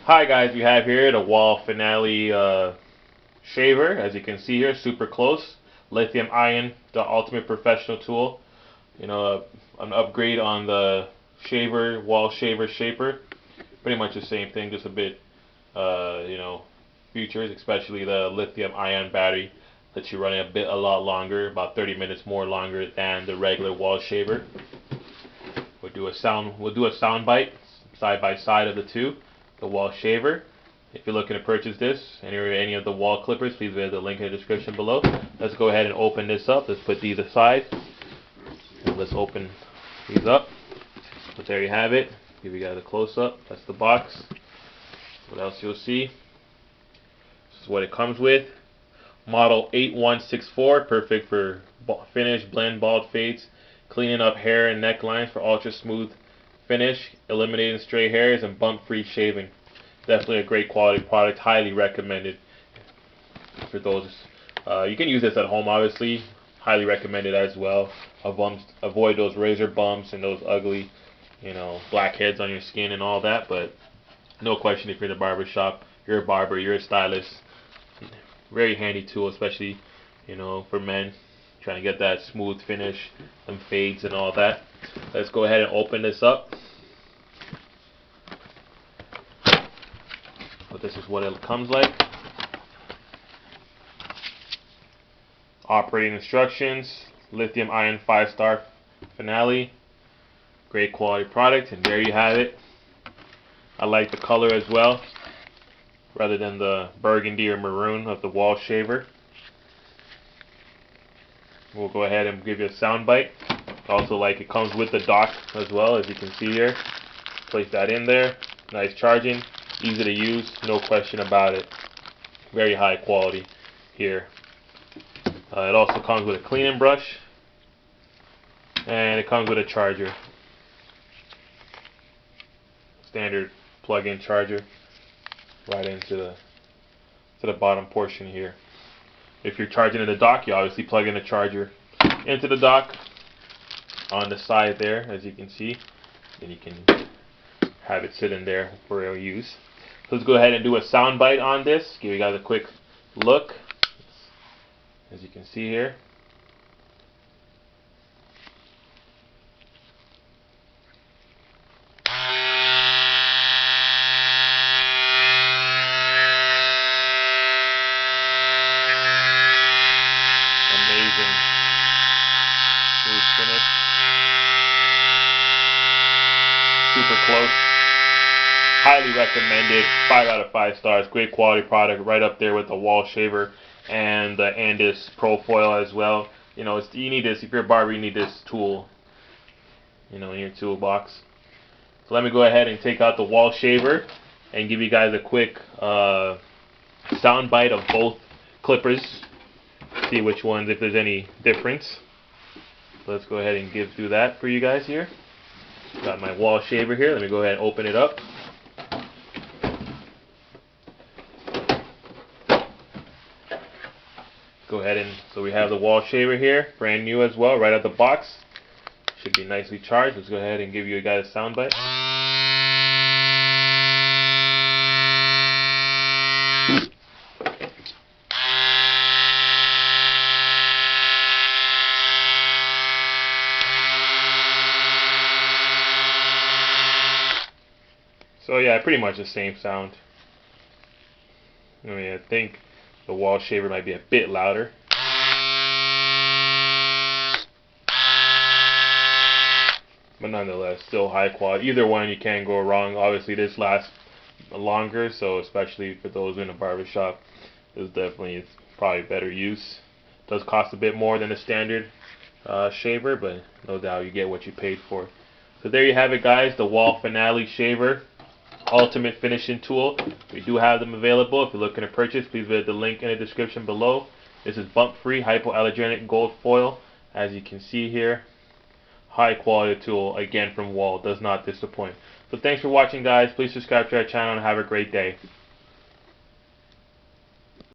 Hi guys, we have here the Wahl Finale shaver. As you can see here, super close. Lithium ion, the ultimate professional tool. An upgrade on the Wahl shaper. Pretty much the same thing, just a bit, features, especially the lithium ion battery lets you run it a lot longer, about 30 minutes more longer than the regular Wahl shaver. We'll do a sound bite side by side of the two. The Wahl shaver. If you're looking to purchase this, any of the Wahl clippers, please visit the link in the description below. Let's go ahead and open this up. Let's put these aside. Let's open these up. But there you have it. Give you guys a close up. That's the box. What else you'll see? This is what it comes with. Model 8164, perfect for finish, blend, bald fades, cleaning up hair and necklines for ultra smooth finish, eliminating stray hairs, and bump-free shaving. Definitely a great quality product. Highly recommended for those. You can use this at home, obviously. Highly recommended as well. Avoid those razor bumps and those ugly, blackheads on your skin and all that. But no question, if you're in the barber shop, you're a barber, you're a stylist. Very handy tool, especially for men trying to get that smooth finish and fades and all that. Let's go ahead and open this up. But this is what it comes like. Operating instructions, lithium ion 5-star Finale. Great quality product, and there you have it. I like the color as well, rather than the burgundy or maroon of the Wahl shaver. We'll go ahead and give you a sound bite. Also, it comes with the dock as well, as you can see here. Place that in there. Nice charging, easy to use, no question about it. Very high quality here. It also comes with a cleaning brush, and it comes with a charger. Standard plug-in charger right into the bottom portion here. If you're charging in the dock, you obviously plug in the charger into the dock on the side there, as you can see. Then you can have it sit in there for your use. So let's go ahead and do a sound bite on this. Give you guys a quick look. As you can see here. Amazing. Smooth finish. Super close. Highly recommended. 5 out of 5 stars. Great quality product. Right up there with the Wahl shaver and the Andis Pro Foil as well. You need this. If you're a barber, you need this tool, in your toolbox. So let me go ahead and take out the Wahl shaver and give you guys a quick sound bite of both clippers. See which ones, if there's any difference. So let's go ahead and do that for you guys here. Got my Wahl shaver here. Let me go ahead and open it up. Go ahead so we have the Wahl shaver here, brand new as well, right out the box. Should be nicely charged. Let's go ahead and give you guys a sound bite. So yeah, pretty much the same sound. I think the Wahl shaver might be a bit louder. But nonetheless, still high quality. Either one, you can't go wrong. Obviously, this lasts longer, so especially for those in a barbershop, this definitely is probably better use. Does cost a bit more than a standard shaver, but no doubt you get what you paid for. So there you have it, guys. The Wahl Finale shaver. Ultimate finishing tool. We do have them available. If you're looking to purchase, please visit the link in the description below. This is bump-free hypoallergenic gold foil. As you can see here, high quality tool, again from Wahl. Does not disappoint. So thanks for watching, guys. Please subscribe to our channel and have a great day.